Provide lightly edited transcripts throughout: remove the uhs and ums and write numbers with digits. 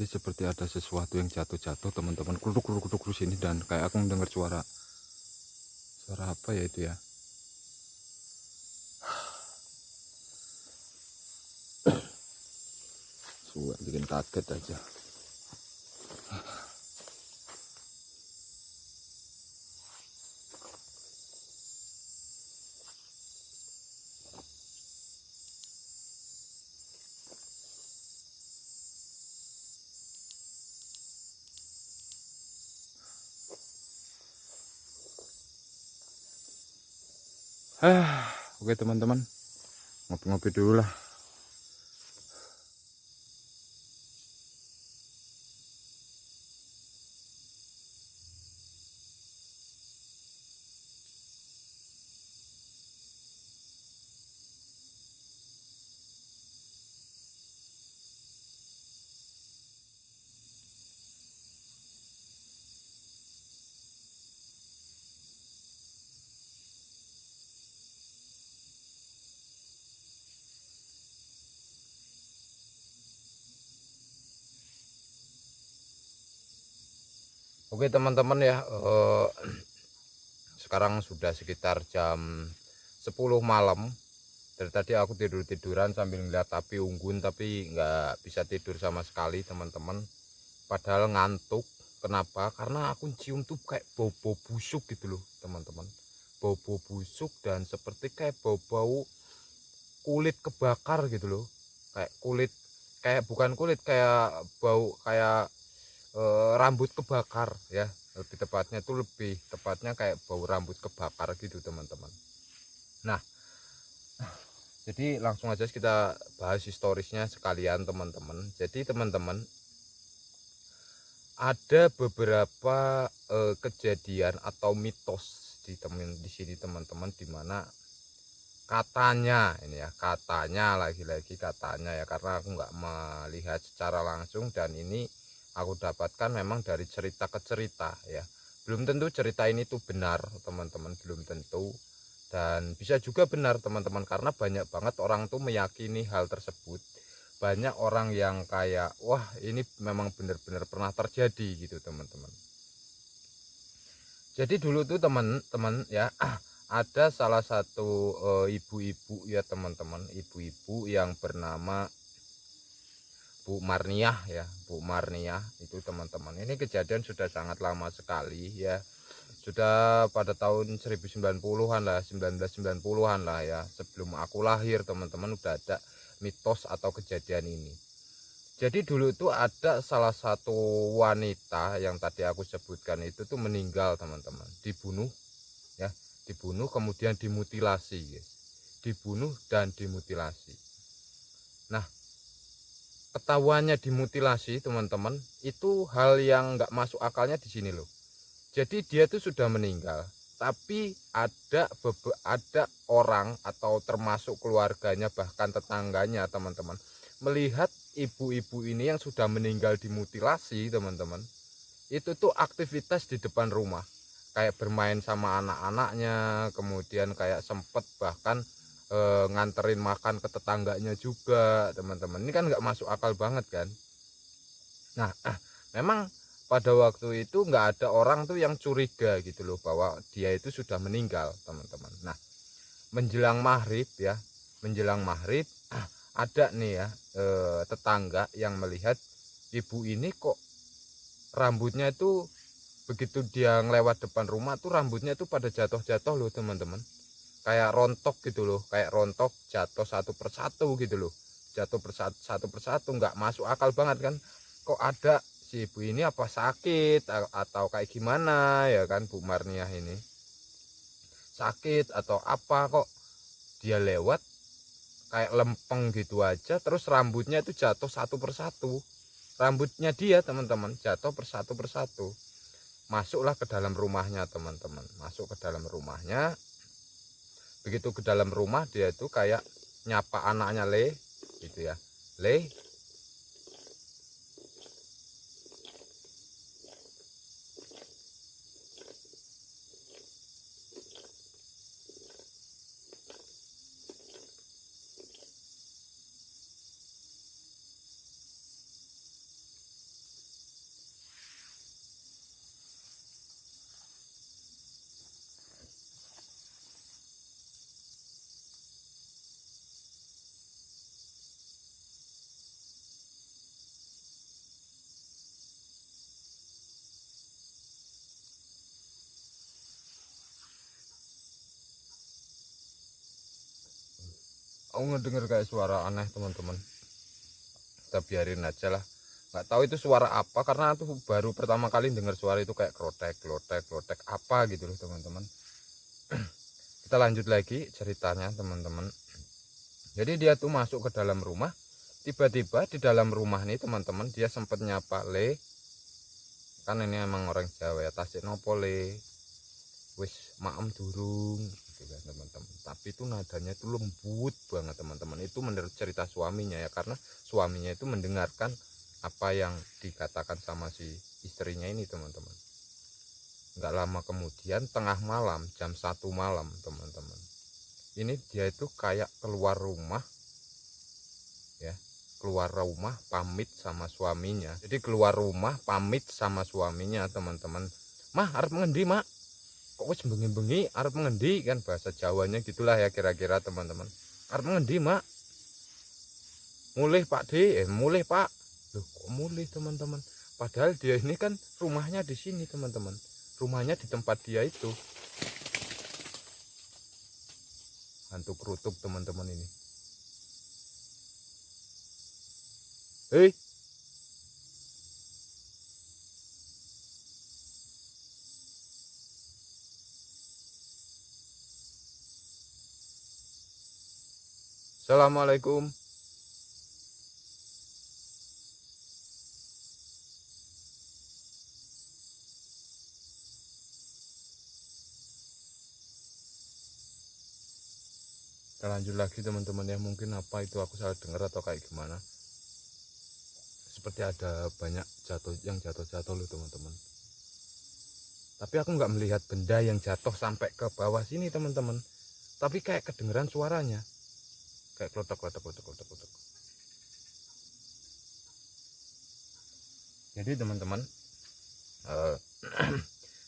Tadi seperti ada sesuatu yang jatuh-jatuh teman-teman, kluduk sini, dan kayak aku mendengar suara apa ya itu ya. Suara bikin kaget aja. Oke teman-teman, ngopi-ngopi dulu lah. Oke teman-teman ya, sekarang sudah sekitar jam 10 malam. Dari tadi aku tiduran sambil ngeliat api unggun, tapi nggak bisa tidur sama sekali teman-teman. Padahal ngantuk. Kenapa? Karena aku cium tuh kayak bau-bau busuk gitu loh teman-teman. Bau-bau busuk dan seperti kayak bau-bau kulit kebakar gitu loh. Kayak kulit, kayak bukan kulit, kayak bau kayak rambut kebakar ya. Lebih tepatnya tuh, lebih tepatnya kayak bau rambut kebakar gitu teman-teman. Nah, jadi langsung aja kita bahas historisnya sekalian teman-teman. Jadi teman-teman, ada beberapa kejadian atau mitos di sini teman-teman, dimana katanya ini ya, katanya lagi-lagi katanya ya, karena aku nggak melihat secara langsung, dan ini aku dapatkan memang dari cerita ke cerita ya. Belum tentu cerita ini tuh benar teman-teman, belum tentu, dan bisa juga benar teman-teman, karena banyak banget orang tuh meyakini hal tersebut. Banyak orang yang kayak wah ini memang benar-benar pernah terjadi gitu teman-teman. Jadi dulu tuh teman-teman ya, ada salah satu ibu-ibu ya teman-teman, ibu-ibu yang bernama Bu Marniah ya, Bu Marniah itu teman-teman. Ini kejadian sudah sangat lama sekali ya. Sudah pada tahun 1090-an lah, 1990-an lah ya. Sebelum aku lahir teman-teman udah ada mitos atau kejadian ini. Jadi dulu itu ada salah satu wanita yang tadi aku sebutkan itu tuh meninggal teman-teman, dibunuh ya, dibunuh kemudian dimutilasi guys. Dibunuh dan dimutilasi. Nah, ketahuannya dimutilasi teman-teman, itu hal yang nggak masuk akalnya di sini loh. Jadi dia tuh sudah meninggal, tapi ada orang atau termasuk keluarganya, bahkan tetangganya teman-teman, melihat ibu-ibu ini yang sudah meninggal dimutilasi teman-teman, itu tuh aktivitas di depan rumah, kayak bermain sama anak-anaknya, kemudian kayak sempet bahkan nganterin makan ke tetangganya juga teman-teman. Ini kan nggak masuk akal banget kan. Nah, memang pada waktu itu nggak ada orang tuh yang curiga gitu loh bahwa dia itu sudah meninggal teman-teman. Nah, menjelang maghrib ya, menjelang maghrib ada nih ya tetangga yang melihat ibu ini kok rambutnya itu, begitu dia ngelewat depan rumah tuh rambutnya tuh pada jatuh-jatuh loh teman-teman, kayak rontok gitu loh, kayak rontok jatuh satu persatu gitu loh, jatuh satu persatu, nggak masuk akal banget kan. Kok ada si ibu ini, apa sakit atau kayak gimana ya kan, Bu Marniah ini sakit atau apa, kok dia lewat kayak lempeng gitu aja, terus rambutnya itu jatuh satu persatu. Rambutnya dia teman-teman jatuh persatu persatu. Masuklah ke dalam rumahnya teman-teman, masuk ke dalam rumahnya. Begitu ke dalam rumah, dia itu kayak nyapa anaknya, Le gitu ya, Le. aku ngedenger kayak suara aneh teman-teman. Kita biarin aja lah, nggak tahu itu suara apa, karena tuh baru pertama kali dengar suara itu kayak klotek klotek klotek apa gitu loh teman-teman. Kita lanjut lagi ceritanya teman-teman. Jadi dia tuh masuk ke dalam rumah, tiba-tiba di dalam rumah nih teman-teman dia sempat nyapa le, kan ini emang orang Jawa ya, tasik nopo le, wis maem durung gitu kan teman-teman. Tapi itu nadanya itu lembut banget teman-teman. Itu menurut cerita suaminya ya, karena suaminya itu mendengarkan apa yang dikatakan sama si istrinya ini teman-teman. Nggak lama kemudian tengah malam jam 1 malam teman-teman, ini dia itu kayak keluar rumah ya, keluar rumah pamit sama suaminya. Jadi keluar rumah pamit sama suaminya teman-teman. Mah arep ngendi mak, kok wis bengi-bengi arep ngendi, kan bahasa Jawanya gitulah ya kira-kira teman-teman. Arep ngendi mak, mulih pak de, mulih pak. Loh kok mulih teman-teman, padahal dia ini kan rumahnya di sini teman-teman, rumahnya di tempat dia itu. Hantu kerutuk teman-teman ini. Hei, assalamualaikum. Kita lanjut lagi teman-teman ya, mungkin apa itu aku salah dengar atau kayak gimana. Seperti ada banyak jatuh loh teman-teman. Tapi aku nggak melihat benda yang jatuh sampai ke bawah sini teman-teman. Tapi kayak kedengeran suaranya, kayak klotok klotok klotok klotok klotok. Jadi teman-teman,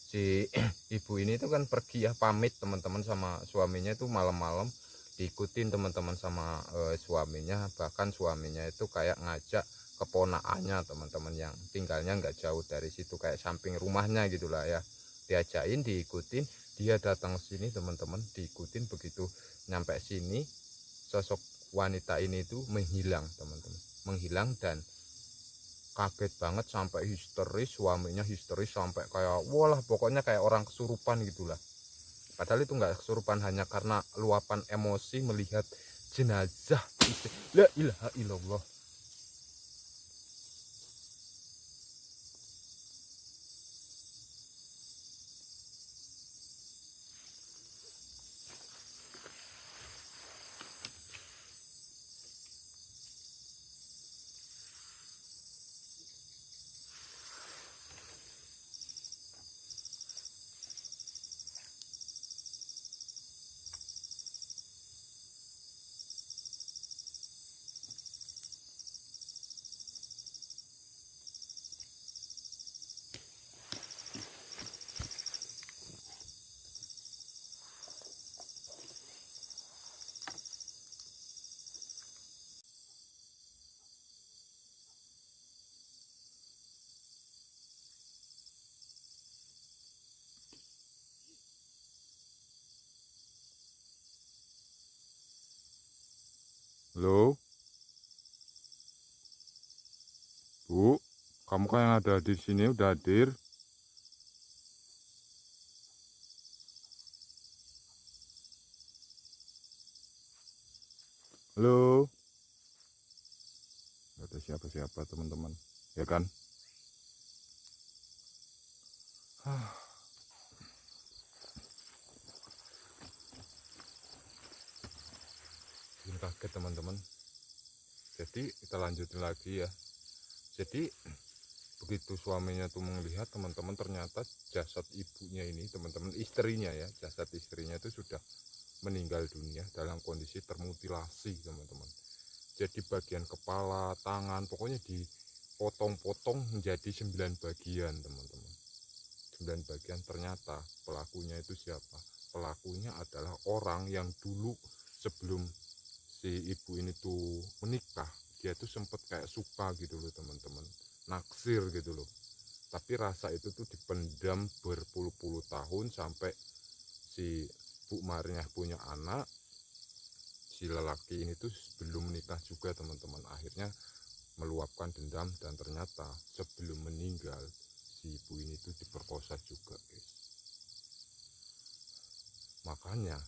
si ibu ini tuh kan pergi ya, pamit teman-teman sama suaminya itu malam-malam, diikutin teman-teman sama suaminya. Bahkan suaminya itu kayak ngajak keponakannya teman-teman yang tinggalnya nggak jauh dari situ, kayak samping rumahnya gitulah ya, diajakin, diikutin. Dia datang sini teman-teman, diikutin. Begitu nyampe sini, sosok wanita ini tuh menghilang teman-teman, menghilang. Dan kaget banget sampai histeris, suaminya histeris sampai kayak walah pokoknya kayak orang kesurupan gitulah. Padahal itu nggak kesurupan, hanya karena luapan emosi melihat jenazah itu. La ilaha illallah. Halo Bu, kamu kan yang ada di sini udah hadir. Halo, nggak ada siapa-siapa teman-teman, ya kan? Bikin kaget teman-teman. Jadi kita lanjutin lagi ya. Jadi begitu suaminya tuh melihat teman-teman, ternyata jasad ibunya ini teman-teman, istrinya ya, jasad istrinya itu sudah meninggal dunia dalam kondisi termutilasi teman-teman. Jadi bagian kepala, tangan, pokoknya dipotong-potong menjadi 9 bagian teman-teman. 9 bagian. Ternyata pelakunya itu siapa? Pelakunya adalah orang yang dulu sebelum si ibu ini tuh menikah, dia tuh sempet kayak suka gitu loh teman-teman, naksir gitu loh. Tapi rasa itu tuh dipendam berpuluh-puluh tahun sampai si Bu Mariah punya anak. Si si lelaki ini tuh belum menikah juga teman-teman, akhirnya meluapkan dendam dan ternyata sebelum meninggal si ibu ini tuh diperkosa juga guys. Makanya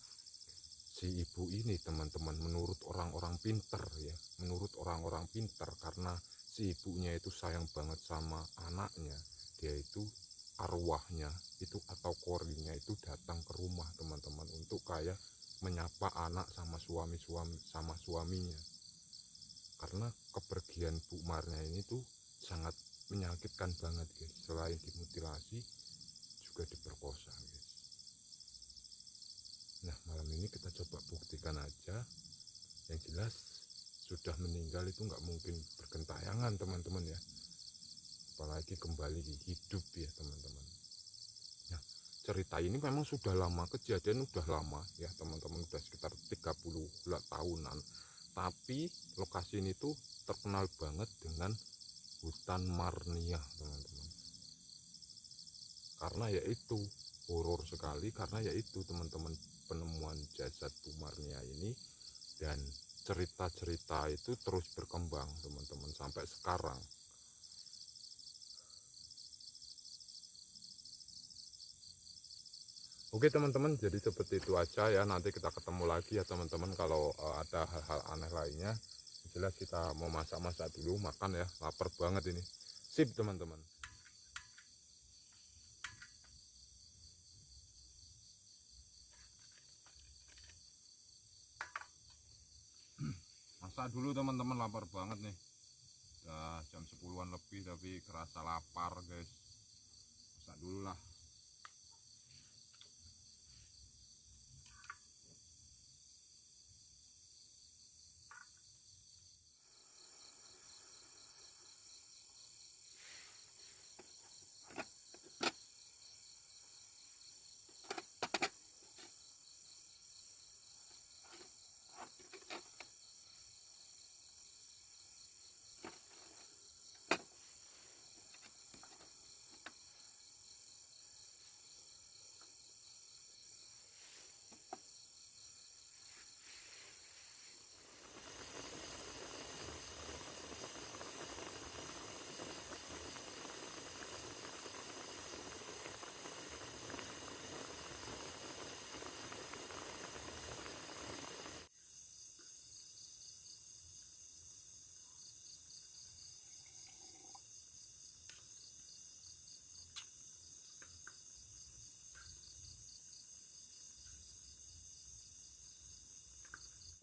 si ibu ini teman-teman, menurut orang-orang pinter ya, menurut orang-orang pinter, karena si ibunya itu sayang banget sama anaknya, dia itu arwahnya itu atau korinya itu datang ke rumah teman-teman untuk kayak menyapa anak sama suaminya, karena kepergian Bu Marnya ini tuh sangat menyakitkan banget guys. Selain dimutilasi juga diperkosa guys. Nah malam ini kita coba buktikan aja. Yang jelas sudah meninggal itu nggak mungkin bergentayangan teman-teman ya, apalagi kembali hidup ya teman-teman. Nah cerita ini memang sudah lama, kejadian udah lama ya teman-teman, udah sekitar 30 tahunan, tapi lokasi ini tuh terkenal banget dengan hutan Marniah teman-teman, karena yaitu horor sekali, karena yaitu teman-teman penemuan jasad Bu Marniah ini, dan cerita-cerita itu terus berkembang teman-teman sampai sekarang. Oke teman-teman, jadi seperti itu aja ya, nanti kita ketemu lagi ya teman-teman. Kalau ada hal-hal aneh lainnya, jelas kita mau masak-masak dulu, makan ya, lapar banget ini. Sip teman-teman. Masak dulu teman-teman, lapar banget nih. Udah jam 10-an lebih tapi kerasa lapar guys. Masak dulu lah.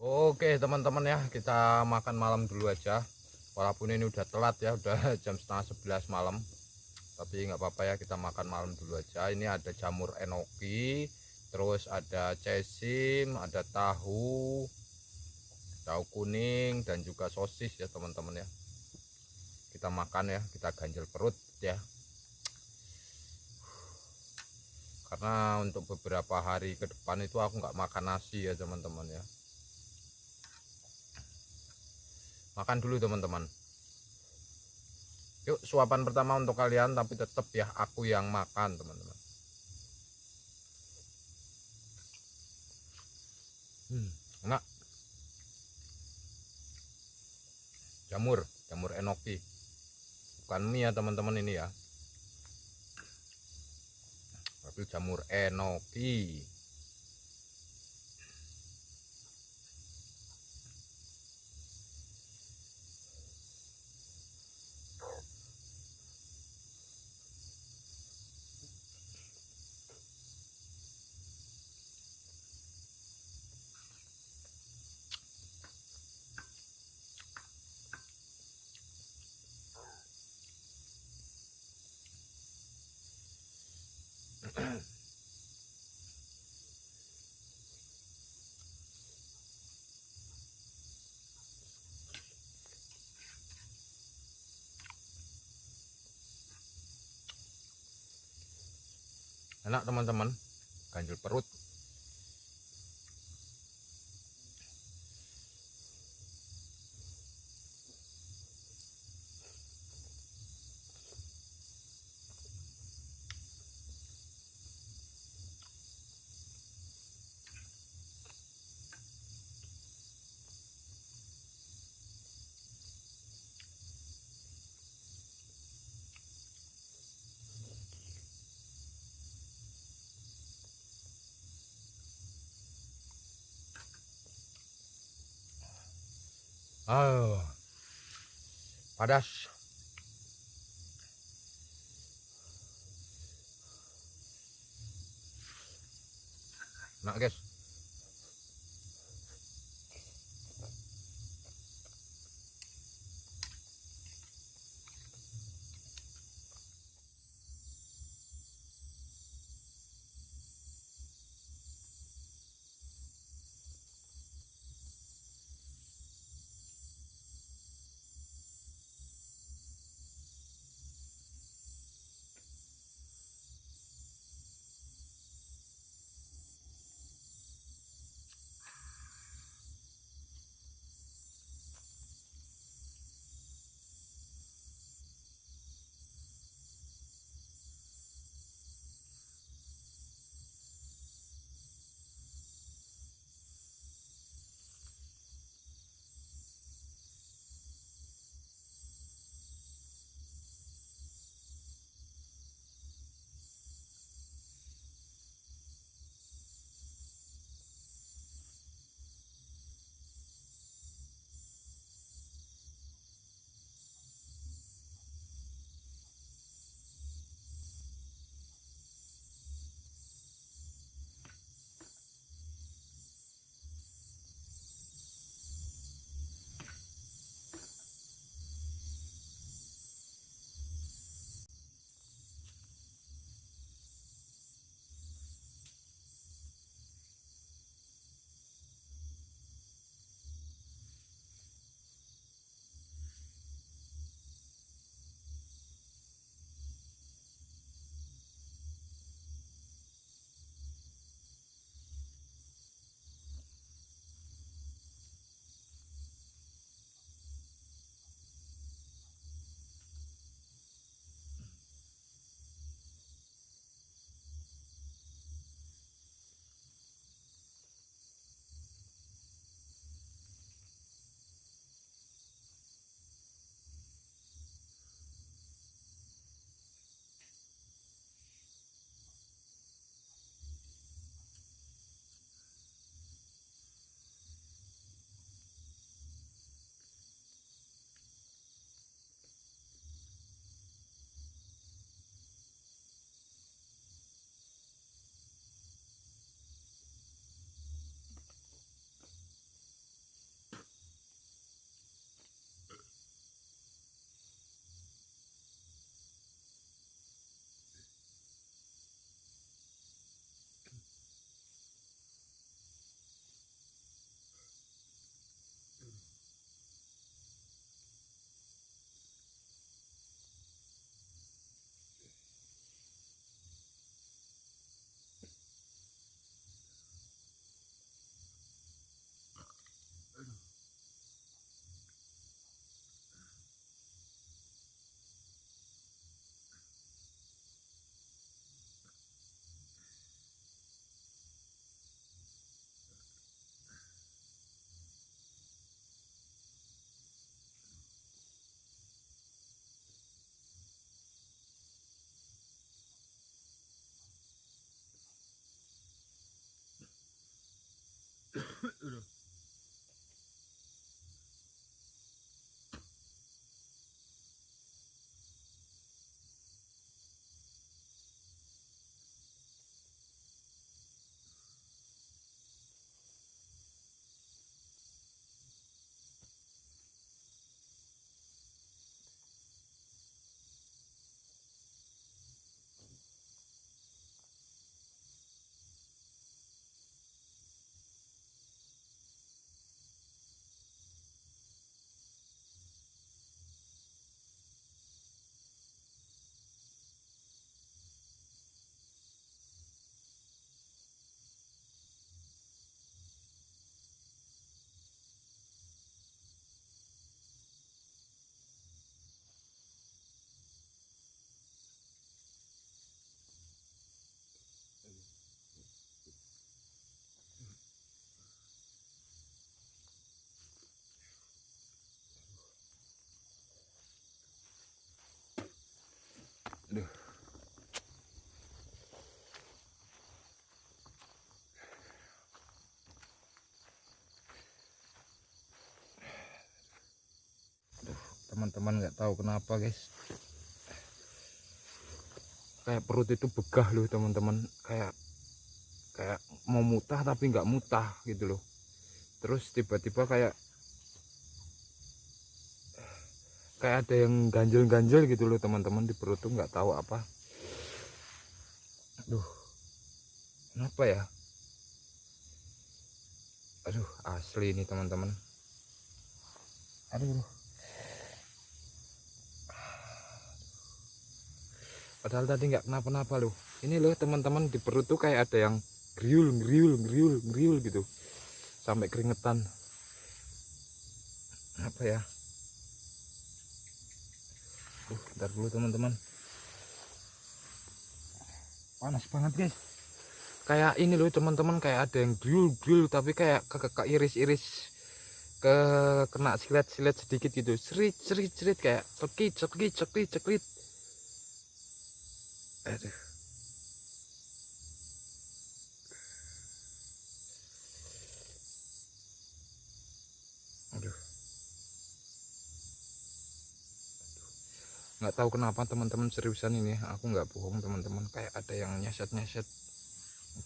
Oke teman-teman ya, kita makan malam dulu aja. Walaupun ini udah telat ya, udah jam setengah 11 malam, tapi nggak apa-apa ya, kita makan malam dulu aja. Ini ada jamur enoki, terus ada cesim, ada tahu kuning, dan juga sosis ya teman-teman ya. Kita makan ya, kita ganjel perut ya, karena untuk beberapa hari ke depan itu aku nggak makan nasi ya teman-teman ya. Makan dulu teman-teman. Yuk suapan pertama untuk kalian, tapi tetap ya aku yang makan teman-teman. Enak. Jamur enoki, bukan mie ya teman-teman ini ya, tapi jamur enoki. Enak teman-teman, ganjil perut. Oh, padas. Nah, guys. teman-teman, nggak tahu kenapa guys, kayak perut itu begah loh teman-teman, kayak mau mutah tapi nggak mutah gitu loh. Terus tiba-tiba kayak ada yang ganjel-ganjel gitu loh teman-teman di perut tuh, nggak tahu apa. Aduh, kenapa ya? Aduh, asli ini teman-teman. Aduh, padahal tadi nggak kenapa-napa loh. Ini loh teman-teman, di perut tuh kayak ada yang griul gitu, sampai keringetan. Apa ya? Bentar dulu teman-teman, panas banget guys. Kayak ini loh teman-teman, kayak ada yang griul tapi kayak ke iris-iris, kena silet-silet sedikit gitu, serit kayak ceklit. Aduh, aduh, nggak tahu kenapa teman-teman, seriusan ini aku nggak bohong teman-teman, kayak ada yang nyeset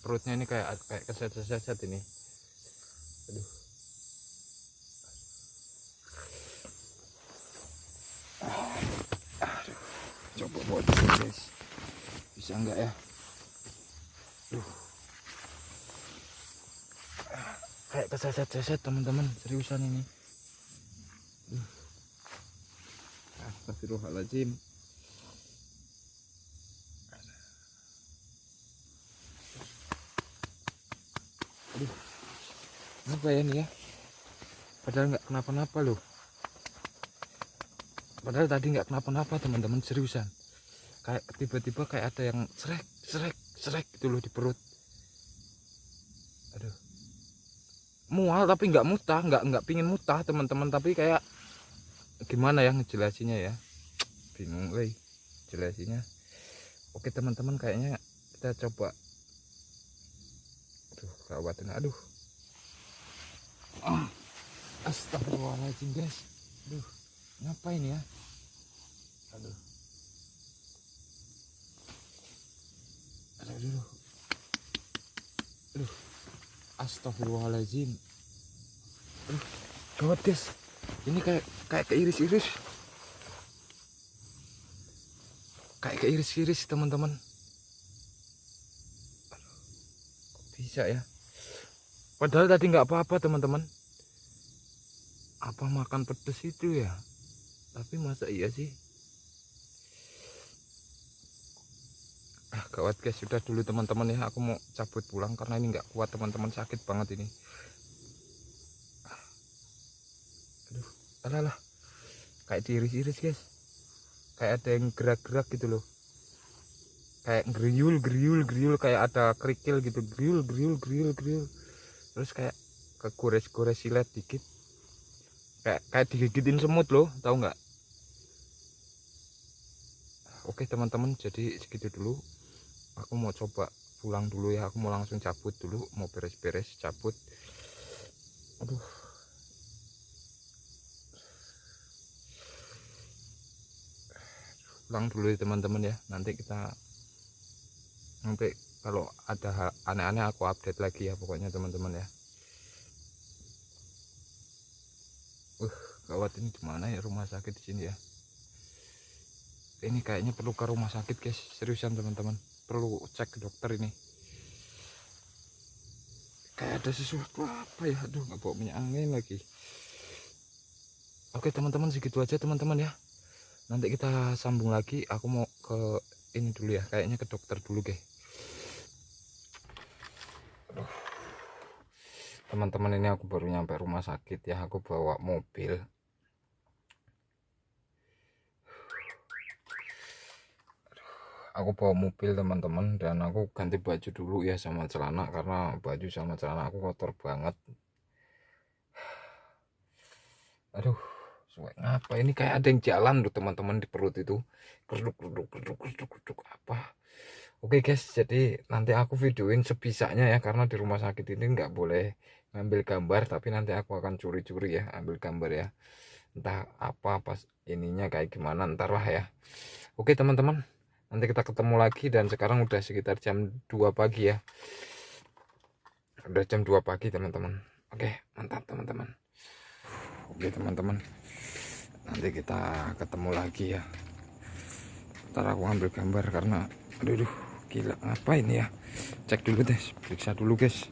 perutnya ini, kayak keset ini. Aduh, coba buat guys, bisa nggak ya? Aduh, kayak keset teman-teman, seriusan ini. Astagfirullahaladzim. Aduh, apa ya nih ya? Padahal nggak kenapa-napa loh. Padahal tadi nggak kenapa-napa teman-teman, seriusan. Kayak tiba-tiba kayak ada yang serek gitu loh di perut. Aduh, mual tapi nggak mutah, nggak pingin mutah teman-teman, tapi kayak gimana ya ngejelasinnya ya, bingung jelasinnya. Oke teman-teman, kayaknya kita coba. Aduh, gawat. Aduh, astagfirullahaladzim guys. Aduh, ngapain ya? Aduh, astagfirullahaladzim. Aduh, gawat guys, ini kayak keiris-iris, teman-teman. Kok bisa ya? Padahal tadi nggak apa-apa teman-teman. Apa makan pedes itu ya? Tapi masa iya sih? Gawat guys, sudah dulu teman-teman ya, aku mau cabut pulang karena ini nggak kuat teman-teman, sakit banget ini. Aduh, alah, kayak diiris-iris guys, kayak ada yang gerak-gerak gitu loh, kayak griul, kayak ada kerikil gitu, griul, terus kayak kegores-gores silet dikit, kayak digigitin semut loh, tahu nggak? Oke teman-teman, jadi segitu dulu, aku mau coba pulang dulu ya, aku mau langsung cabut dulu, mau beres-beres cabut. Aduh, pulang dulu ya teman-teman ya, nanti kalau ada aneh-aneh aku update lagi ya pokoknya teman-teman ya. Gawat, ini gimana ya rumah sakit di sini ya? Ini kayaknya perlu ke rumah sakit guys, seriusan teman-teman, perlu cek ke dokter ini. Kayak ada sesuatu apa ya? Aduh, nggak bawa minyak angin lagi. Oke teman-teman, segitu aja teman-teman ya. Nanti kita sambung lagi. Aku mau ke ini dulu ya, kayaknya ke dokter dulu guys. Teman-teman, ini aku baru nyampe rumah sakit ya, aku bawa mobil. Aku bawa mobil teman-teman, dan aku ganti baju dulu ya sama celana, karena baju sama celana aku kotor banget. Aduh, ngapa ini, kayak ada yang jalan loh teman-teman di perut itu, keruduk apa. Oke guys, jadi nanti aku videoin sebisanya ya, karena di rumah sakit ini nggak boleh ngambil gambar, tapi nanti aku akan curi-curi ya ambil gambar ya. entah apa pas ininya kayak gimana ntar lah ya. Oke teman-teman, nanti kita ketemu lagi. Dan sekarang udah sekitar jam 2 pagi ya, udah jam 2 pagi teman-teman. Oke mantap teman-teman. Oke teman-teman, nanti kita ketemu lagi ya. Ntar aku ambil gambar karena aduh gila apa ini ya. Cek dulu deh, periksa dulu guys.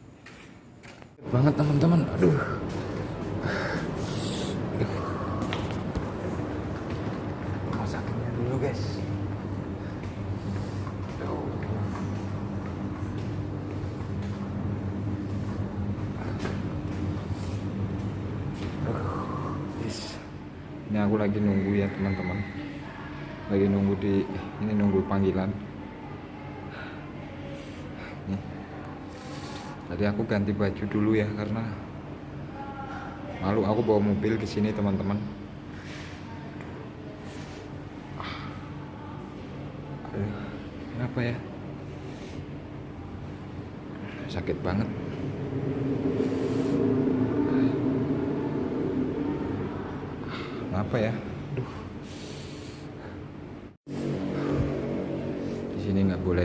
Banget teman-teman, aduh. Masaknya dulu guys. Ini aku lagi nunggu ya teman-teman, lagi nunggu ini nunggu panggilan. Nih. Tadi aku ganti baju dulu ya karena malu aku bawa mobil ke sini teman-teman. Kenapa ya? Sakit banget. Kenapa ya? Aduh. Di sini nggak boleh